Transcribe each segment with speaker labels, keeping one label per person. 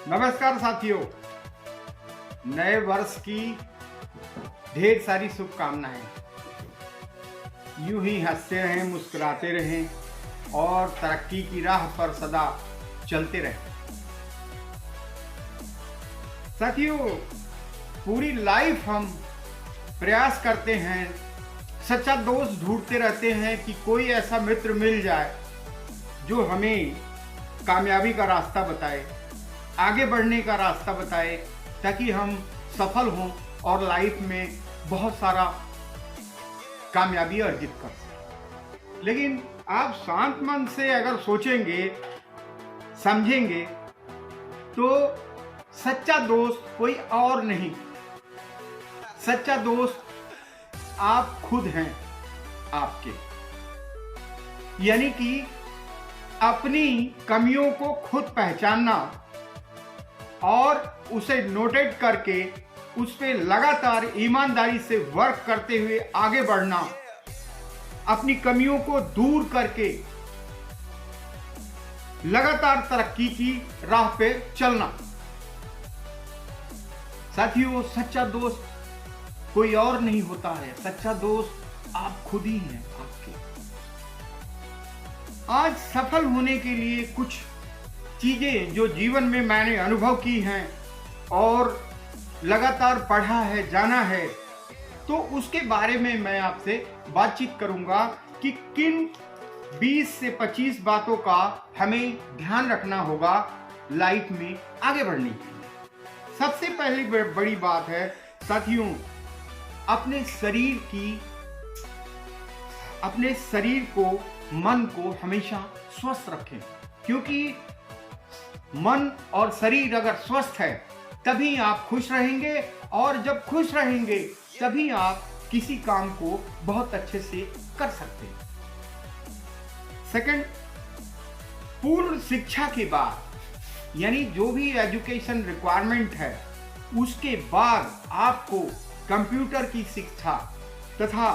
Speaker 1: नमस्कार साथियों, नए वर्ष की ढेर सारी शुभकामनाएं। यूं ही हंसते रहें, मुस्कुराते रहें और तरक्की की राह पर सदा चलते रहें। साथियों, पूरी लाइफ हम प्रयास करते हैं, सच्चा दोस्त ढूंढते रहते हैं कि कोई ऐसा मित्र मिल जाए जो हमें कामयाबी का रास्ता बताए, आगे बढ़ने का रास्ता बताए, ताकि हम सफल हों और लाइफ में बहुत सारा कामयाबी अर्जित कर सकें। लेकिन आप शांत मन से अगर सोचेंगे, समझेंगे, तो सच्चा दोस्त कोई और नहीं, सच्चा दोस्त आप खुद हैं आपके। यानी कि अपनी कमियों को खुद पहचानना और उसे नोटेट करके उस पर लगातार ईमानदारी से वर्क करते हुए आगे बढ़ना, अपनी कमियों को दूर करके लगातार तरक्की की राह पे चलना। साथियों, सच्चा दोस्त कोई और नहीं होता है, सच्चा दोस्त आप खुद ही हैं आपके। आज सफल होने के लिए कुछ चीजें जो जीवन में मैंने अनुभव की हैं और लगातार पढ़ा है, जाना है, तो उसके बारे में मैं आपसे बातचीत करूंगा कि किन 20 से 25 बातों का हमें ध्यान रखना होगा लाइफ में आगे बढ़ने के लिए। सबसे पहली बड़ी बात है साथियों, अपने शरीर को, मन को हमेशा स्वस्थ रखें, क्योंकि मन और शरीर अगर स्वस्थ है तभी आप खुश रहेंगे, और जब खुश रहेंगे तभी आप किसी काम को बहुत अच्छे से कर सकते हैं। सेकंड, पूर्ण शिक्षा के बाद, यानी जो भी एजुकेशन रिक्वायरमेंट है उसके बाद आपको कंप्यूटर की शिक्षा तथा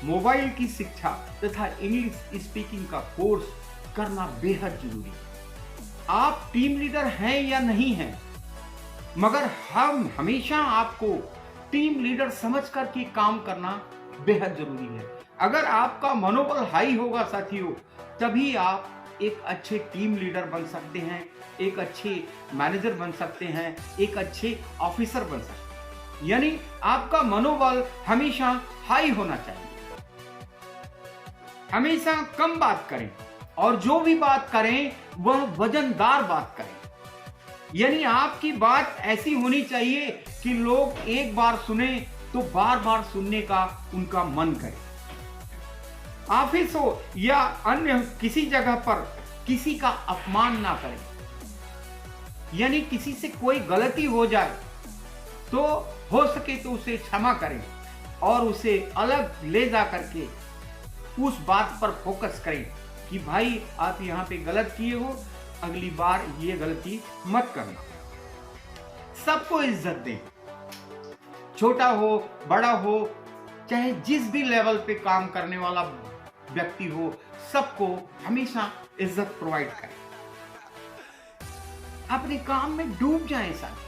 Speaker 1: मोबाइल की शिक्षा तथा इंग्लिश स्पीकिंग का कोर्स करना बेहद जरूरी है। आप टीम लीडर हैं या नहीं हैं, मगर हम हमेशा आपको टीम लीडर समझ करके काम करना बेहद जरूरी है। अगर आपका मनोबल हाई होगा साथियों, तभी आप एक अच्छे टीम लीडर बन सकते हैं, एक अच्छे मैनेजर बन सकते हैं, एक अच्छे ऑफिसर बन सकते हैं। यानी आपका मनोबल हमेशा हाई होना चाहिए। हमेशा कम बात करें और जो भी बात करें वह वजनदार बात करें। यानी आपकी बात ऐसी होनी चाहिए कि लोग एक बार सुने तो बार बार सुनने का उनका मन करे। ऑफिस हो या अन्य किसी जगह पर किसी का अपमान ना करें। यानी किसी से कोई गलती हो जाए तो हो सके तो उसे क्षमा करें और उसे अलग ले जा करके उस बात पर फोकस करें कि भाई आप यहाँ पे गलत किए हो, अगली बार ये गलती मत करना। सबको इज्जत दें, छोटा हो बड़ा हो, चाहे जिस भी लेवल पे काम करने वाला व्यक्ति हो, सबको हमेशा इज्जत प्रोवाइड करें। अपने काम में डूब जाएं साथी।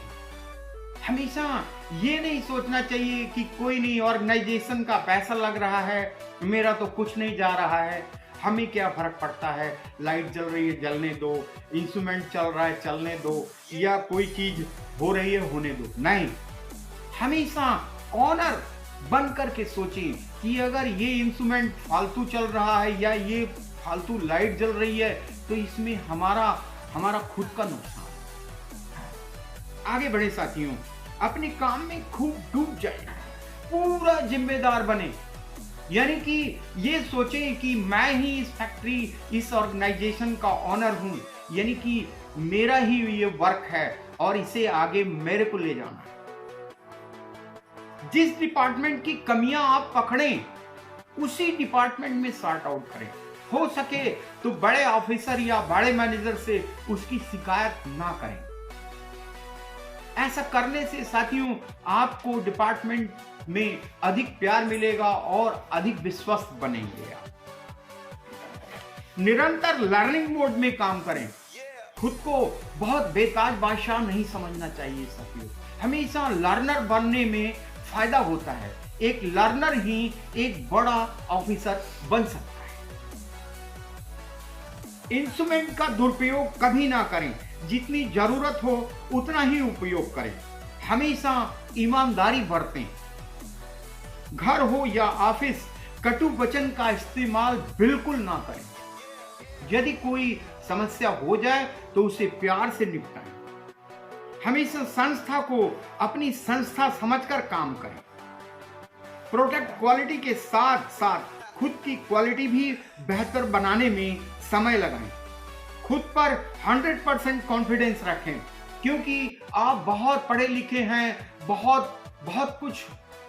Speaker 1: हमेशा ये नहीं सोचना चाहिए कि कोई नहीं, ऑर्गेनाइजेशन का पैसा लग रहा है, मेरा तो कुछ नहीं जा रहा है, हमें क्या फर्क पड़ता है, लाइट जल रही है जलने दो, इंस्ट्रूमेंट चल रहा है चलने दो, या कोई चीज हो रही है होने दो। नहीं, हमेशा ऑनर बन करके सोचें कि अगर ये इंस्ट्रूमेंट फालतू चल रहा है या ये फालतू लाइट जल रही है तो इसमें हमारा खुद का नुकसान। आगे बढ़े साथियों, अपने काम में खूब डूब जाए, पूरा जिम्मेदार बने। यानी कि ये सोचें कि मैं ही इस फैक्ट्री, इस ऑर्गेनाइजेशन का ऑनर हूं, यानी कि मेरा ही ये वर्क है और इसे आगे मेरे को ले जाना है। जिस डिपार्टमेंट की कमियां आप पकड़ें उसी डिपार्टमेंट में सॉर्ट आउट करें। हो सके तो बड़े ऑफिसर या बड़े मैनेजर से उसकी शिकायत ना करें। ऐसा करने से साथियों आपको डिपार्टमेंट में अधिक प्यार मिलेगा और अधिक विश्वस्त बनेंगे आप। निरंतर लर्निंग मोड में काम करें। खुद को बहुत बेताज बादशाह नहीं समझना चाहिए साथियों। हमेशा लर्नर बनने में फायदा होता है। एक लर्नर ही एक बड़ा ऑफिसर बन सकता है। इंस्ट्रूमेंट का दुरुपयोग कभी ना करें। जितनी जरूरत हो उतना ही उपयोग करें। हमेशा ईमानदारी बरतें। घर हो या ऑफिस, कटु वचन का इस्तेमाल बिल्कुल ना करें। यदि कोई समस्या हो जाए तो उसे प्यार से निपटाएं। हमेशा संस्था को अपनी संस्था समझकर काम करें। प्रोडक्ट क्वालिटी के साथ साथ खुद की क्वालिटी भी बेहतर बनाने में समय लगाएं। खुद पर 100% कॉन्फिडेंस रखें, क्योंकि आप बहुत पढ़े लिखे हैं, बहुत कुछ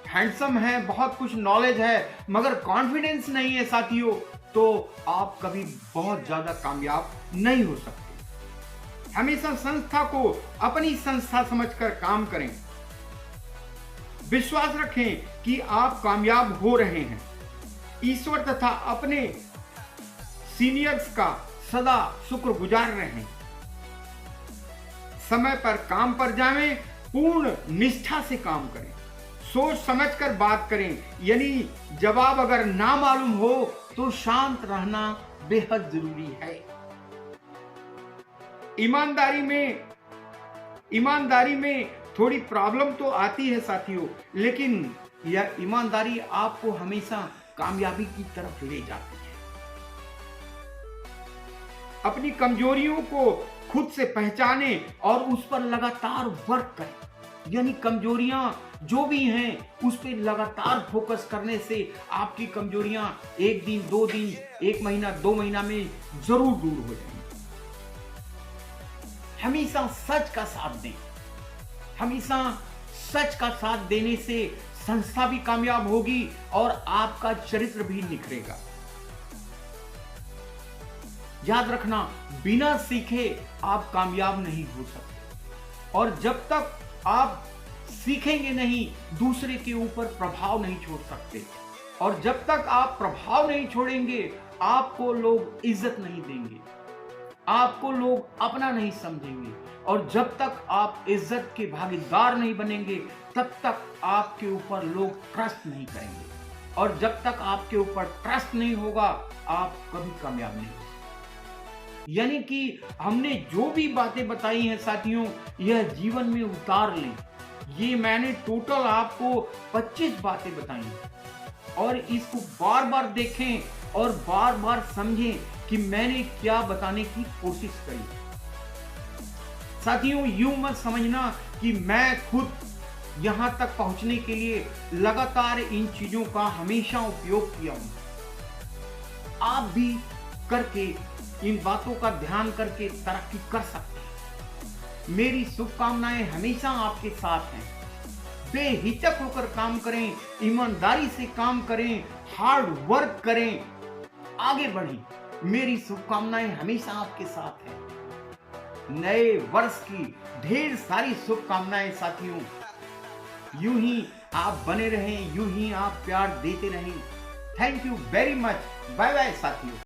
Speaker 1: हैंडसम है, बहुत कुछ नॉलेज है, मगर कॉन्फिडेंस नहीं है साथियों, तो आप कभी बहुत ज्यादा कामयाब नहीं हो सकते। हमेशा संस्था को अपनी संस्था समझकर काम करें। विश्वास रखें कि आप कामयाब हो रहे हैं। ईश्वर तथा अपने सीनियर्स का सदा शुक्रगुजार रहें। समय पर काम पर जाएं, पूर्ण निष्ठा से काम करें। सोच समझकर बात करें, यानी जवाब अगर ना मालूम हो तो शांत रहना बेहद जरूरी है। ईमानदारी में थोड़ी प्रॉब्लम तो आती है साथियों, लेकिन यह ईमानदारी आपको हमेशा कामयाबी की तरफ ले जाती है। अपनी कमजोरियों को खुद से पहचानें और उस पर लगातार वर्क करें। यानी कमजोरियां जो भी हैं उस पर लगातार फोकस करने से आपकी कमजोरियां 1 दिन, 2 दिन, 1 महीना, 2 महीना में जरूर दूर हो जाएंगी। हमेशा सच का साथ दें। हमेशा सच का साथ देने से संस्था भी कामयाब होगी और आपका चरित्र भी निखरेगा। याद रखना, बिना सीखे आप कामयाब नहीं हो सकते, और जब तक आप सीखेंगे नहीं, दूसरे के ऊपर प्रभाव नहीं छोड़ सकते, और जब तक आप प्रभाव नहीं छोड़ेंगे, आपको लोग इज्जत नहीं देंगे, आपको लोग अपना नहीं समझेंगे, और जब तक आप इज्जत के भागीदार नहीं बनेंगे, तब तक आपके ऊपर लोग ट्रस्ट नहीं करेंगे, और जब तक आपके ऊपर ट्रस्ट नहीं होगा, आप कभी कामयाब नहीं हो। यानी कि हमने जो भी बातें बताई हैं साथियों, यह जीवन में उतार लें। ये मैंने टोटल आपको 25 बातें बताई हैं, और इसको बार बार देखें और बार बार समझें कि मैंने क्या बताने की कोशिश करी। साथियों, यूं मत समझना कि मैं खुद यहां तक पहुंचने के लिए लगातार इन चीजों का हमेशा उपयोग किया हूं। आप भी करके इन बातों का ध्यान करके तरक्की कर सकते हैं। मेरी शुभकामनाएं हमेशा आपके साथ हैं। बेहिचक होकर काम करें, ईमानदारी से काम करें, हार्ड वर्क करें, आगे बढ़ें। मेरी शुभकामनाएं हमेशा आपके साथ हैं। नए वर्ष की ढेर सारी शुभकामनाएं साथियों। यूं ही आप बने रहें, यूं ही आप प्यार देते रहें। Thank you very much. Bye bye साथियों।